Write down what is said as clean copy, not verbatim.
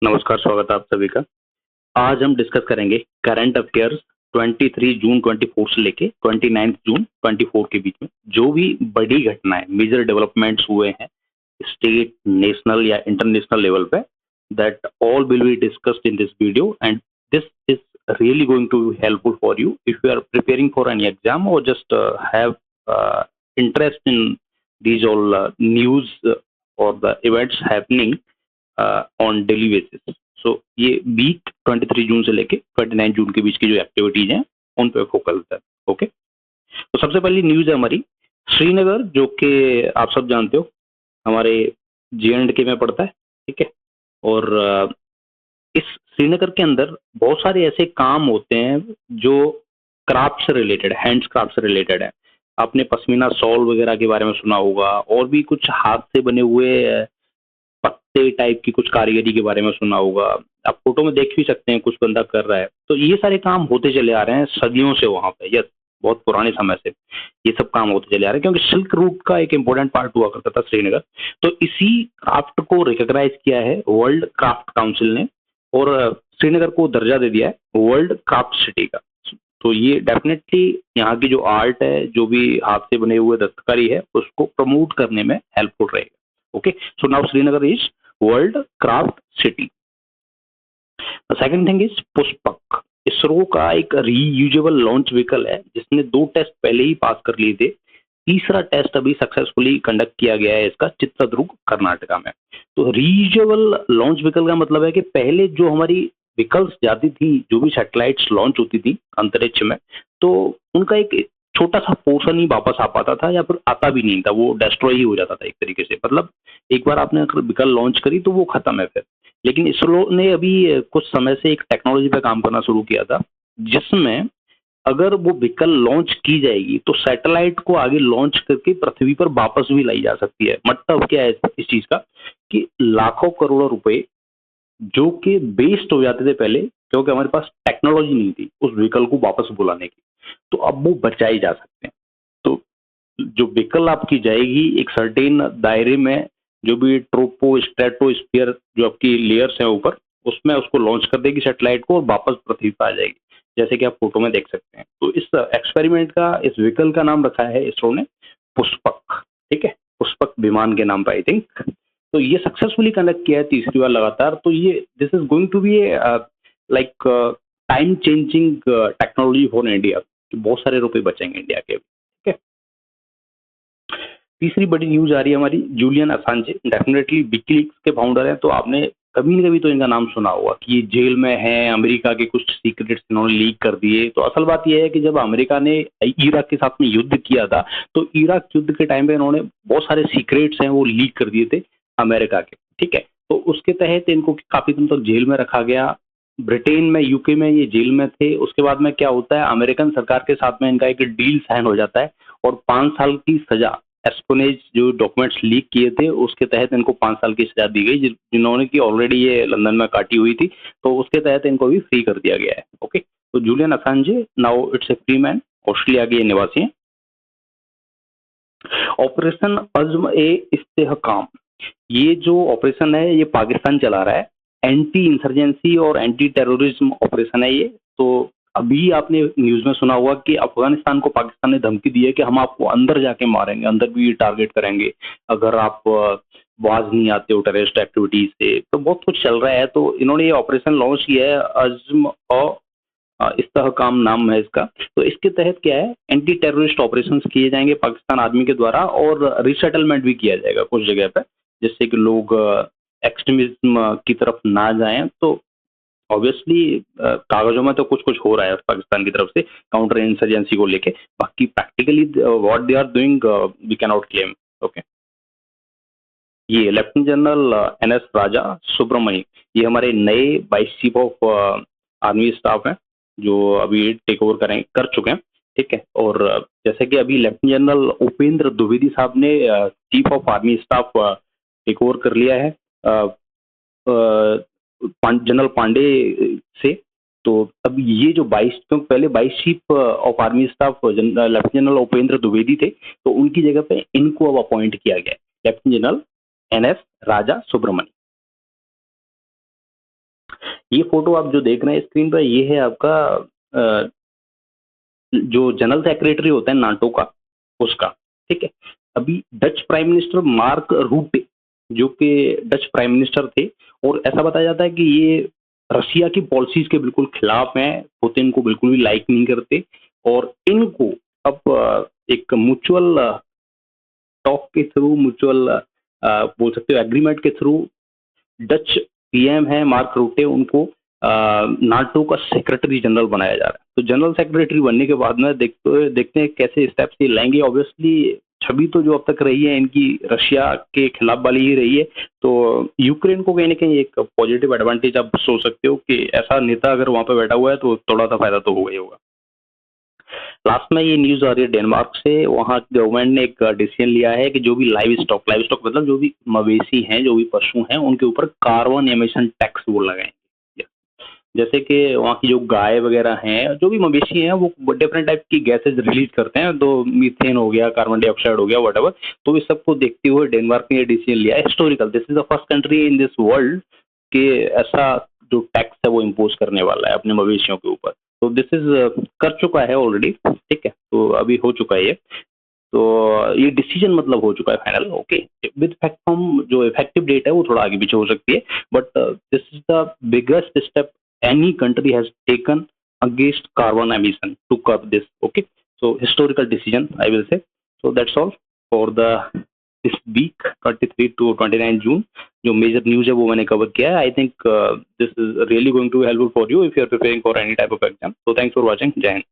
नमस्कार, स्वागत है आप सभी का। आज हम डिस्कस करेंगे करंट अफेयर्स 23 जून 24 से लेके 29 जून 24 के बीच में जो भी बड़ी घटनाएं, मेजर डेवलपमेंट्स हुए हैं स्टेट, नेशनल या इंटरनेशनल लेवल पे, that all will be discussed in this video and this is really going to be helpful for you if you are preparing for any exam or just have interest in these all news or the events happening on daily basis. So ये week 23 जून से लेके 29 जून के बीच की जो activities हैं उन पे focus है। ओके, तो सबसे पहली न्यूज है हमारी श्रीनगर, जो कि आप सब जानते हो हमारे J&K में पड़ता है। ठीक है, और इस श्रीनगर के अंदर बहुत सारे ऐसे काम होते हैं जो क्राफ्ट से रिलेटेड, हैंड्स क्राफ्ट से रिलेटेड है। आपने पश्मीना शॉल वगैरह के बारे में सुना होगा, और भी कुछ हाथ से बने हुए पत्ते टाइप की कुछ कारीगरी के बारे में सुना होगा। आप फोटो में देख भी सकते हैं कुछ बंदा कर रहा है। तो ये सारे काम होते चले आ रहे हैं सदियों से वहां पे, यस, बहुत पुराने समय से ये सब काम होते चले आ रहे हैं, क्योंकि सिल्क रूट का एक इंपॉर्टेंट पार्ट हुआ करता था श्रीनगर। तो इसी क्राफ्ट को रिकॉग्नाइज किया है वर्ल्ड क्राफ्ट काउंसिल ने, और श्रीनगर को दर्जा दे दिया है वर्ल्ड क्राफ्ट सिटी का। तो ये डेफिनेटली यहाँ की जो आर्ट है, जो भी हाथ से बने हुए दस्तकारी है, उसको प्रमोट करने में हेल्पफुल रहेगा। Okay, so now Srinagar is World Craft City. The second thing is Pushpak, ISRO का एक रीयूजेबल लॉन्च व्हीकल है जिसने 2 टेस्ट पहले ही पास कर लिए थे। तीसरा टेस्ट अभी सक्सेसफुली कंडक्ट किया गया है इसका चित्रदुर्ग कर्नाटका में। तो रीयूजेबल लॉन्च व्हीकल का मतलब है कि पहले जो हमारी व्हीकल्स जाती थी, जो भी सैटेलाइट्स लॉन्च होती थी अंतरिक्ष में, तो उनका एक छोटा सा पोर्शन ही वापस आ पाता था, या फिर आता भी नहीं था, वो डिस्ट्रॉय ही हो जाता था एक तरीके से। मतलब एक बार आपने अगर व्हीकल लॉन्च करी तो वो खत्म है फिर। लेकिन इसरो ने अभी कुछ समय से एक टेक्नोलॉजी पे काम करना शुरू किया था, जिसमें अगर वो व्हीकल लॉन्च की जाएगी तो सैटेलाइट को आगे लॉन्च करके पृथ्वी पर वापस भी लाई जा सकती है। मतलब क्या है इस चीज का, कि लाखों करोड़ों रुपए जो कि वेस्ट हो जाते थे पहले, क्योंकि हमारे पास टेक्नोलॉजी नहीं थी उस व्हीकल को वापस बुलाने की, तो अब वो बचाए जा सकते हैं। तो जो व्हीकल आपकी जाएगी एक सर्टेन दायरे में, जो भी ट्रोपो स्ट्रेटोस्फीयर जो आपकी लेयर्स हैं ऊपर, उसमें उसको लॉन्च कर देगी सैटेलाइट को, और वापस पृथ्वी पर आ जाएगी, जैसे कि आप फोटो में देख सकते हैं। तो इस एक्सपेरिमेंट का, इस व्हीकल का नाम रखा है इसरो ने पुष्पक। ठीक है, पुष्पक विमान के नाम पर आई थिंक। तो ये सक्सेसफुली कंडक्ट किया है तीसरी बार लगातार। तो ये this is going to be like time changing technology for India. बहुत सारे रुपए बचेंगे इंडिया के। ठीक है, तीसरी बड़ी न्यूज आ रही है हमारी जूलियन असांजे। डेफिनेटली विकीलीक्स के फाउंडर हैं, तो आपने कभी न कभी तो इनका नाम सुना होगा कि ये जेल में हैं, अमेरिका के कुछ सीक्रेट्स इन्होंने लीक कर दिए। तो असल बात यह है कि जब अमेरिका ने इराक के साथ में युद्ध किया था, तो इराक युद्ध के टाइम पे इन्होंने बहुत सारे सीक्रेट्स हैं वो लीक कर दिए थे अमेरिका के। ठीक है, तो उसके तहत इनको काफी दिन तक जेल में रखा गया। ब्रिटेन में, यूके में ये जेल में थे। उसके बाद में क्या होता है, अमेरिकन सरकार के साथ में इनका एक डील साइन हो जाता है, और 5 साल की सजा, एस्पोनेज जो डॉक्यूमेंट्स लीक किए थे उसके तहत इनको 5 साल की सजा दी गई, जिन्होंने की ऑलरेडी ये लंदन में काटी हुई थी। तो उसके तहत इनको भी फ्री कर दिया गया है। ओके, तो जूलियन असांजे now it's a free man, Australia के निवासी हैं। ऑपरेशन अज़्म ए इस्तेहकाम, ये जो ऑपरेशन है ये पाकिस्तान चला रहा है। एंटी इंसर्जेंसी और एंटी टेररिज्म ऑपरेशन है ये। तो अभी आपने न्यूज में सुना होगा कि अफगानिस्तान को पाकिस्तान ने धमकी दी है कि हम आपको अंदर जाके मारेंगे, अंदर भी टारगेट करेंगे अगर आप बाज नहीं आते हो टेररिस्ट एक्टिविटीज से। तो बहुत कुछ चल रहा है। तो इन्होंने ये ऑपरेशन लॉन्च किया है, अज़्म और इस्तेहकाम नाम है इसका। तो इसके तहत क्या है, एंटी टेररिस्ट ऑपरेशन किए जाएंगे पाकिस्तान आर्मी के द्वारा, और रिसेटलमेंट भी किया जाएगा कुछ जगह पे, जिससे कि लोग एक्सट्रीमिज्म की तरफ ना जाएं। तो ऑब्वियसली कागजों में तो कुछ कुछ हो रहा है पाकिस्तान की तरफ से काउंटर इंसर्जेंसी को लेके, बाकी practically what they are doing we can not claim. Okay, ये lieutenant general NS Raja Subramani, ये हमारे नए vice chief of army staff हैं, जो अभी टेक ओवर कर चुके हैं। ठीक है, और जैसे कि अभी लेफ्टिनेंट जनरल उपेंद्र द्विवेदी साहब ने chief of army staff take over कर लिया है जनरल पांडे से। तो अब ये जो 22, क्योंकि पहले 22 chief of army staff lieutenant general Upendra Dwivedi थे, तो उनकी जगह पे इनको अब अपॉइंट किया गया, lieutenant general NS Raja Subramani. ये फोटो आप जो देख रहे हैं स्क्रीन पर, ये है आपका जो जनरल सेक्रेटरी होता है नाटो का, उसका, ठीक है। अभी डच प्राइम मिनिस्टर मार्क रूटे, जो कि डच प्राइम मिनिस्टर थे, और ऐसा बताया जाता है कि ये रसिया की पॉलिसीज के बिल्कुल खिलाफ हैं, पुतिन को बिल्कुल भी लाइक नहीं करते, और इनको अब एक म्यूचुअल टॉक के थ्रू, म्यूचुअल बोल सकते हो एग्रीमेंट के थ्रू, डच पीएम है मार्क रूटे, उनको नाटो का सेक्रेटरी जनरल बनाया जा रहा है। तो जनरल सेक्रेटरी बनने के बाद में देखते हैं कैसे स्टेप्स ये लाएंगे। ऑब्वियसली छवि तो जो अब तक रही है इनकी रशिया के खिलाफ वाली ही रही है, तो यूक्रेन को कहीं ना कहीं एक पॉजिटिव एडवांटेज आप सोच सकते हो कि ऐसा नेता अगर वहां पर बैठा हुआ है तो थोड़ा सा फायदा तो होगा ही होगा। लास्ट में ये न्यूज आ रही है डेनमार्क से, वहाँ गवर्नमेंट ने एक डिसीजन लिया है कि जो भी लाइव स्टॉक मतलब जो भी मवेशी हैं, जो भी पशु हैं, उनके ऊपर कार्बन एमिशन टैक्स वो लगाएंगे। जैसे कि वहाँ की जो गाय वगैरह हैं, जो भी मवेशी हैं, वो डिफरेंट टाइप की गैसेज रिलीज करते हैं, तो मीथेन हो गया, कार्बन डाइऑक्साइड हो गया, वट। तो इस सबको देखते हुए डेनमार्क ने ये डिसीजन लिया है historical, this is the first country in this world कि ऐसा जो टैक्स है वो इम्पोज करने वाला है अपने मवेशियों के ऊपर। तो दिस इज कर चुका है ऑलरेडी, ठीक है, तो अभी हो चुका है ये। तो ये डिसीजन मतलब हो चुका है फाइनल, ओके। विद फैक्ट हम जो इफेक्टिव डेट है वो थोड़ा आगे पीछे हो सकती है, but this is the biggest step any country has taken against carbon emission to curb this, okay. So historical decision I will say. So that's all for the this week 23 to 29 June जो major news है वो मैंने cover किया है। I think this is really going to helpful for you if you are preparing for any type of exam. So thanks for watching. Jai Hind.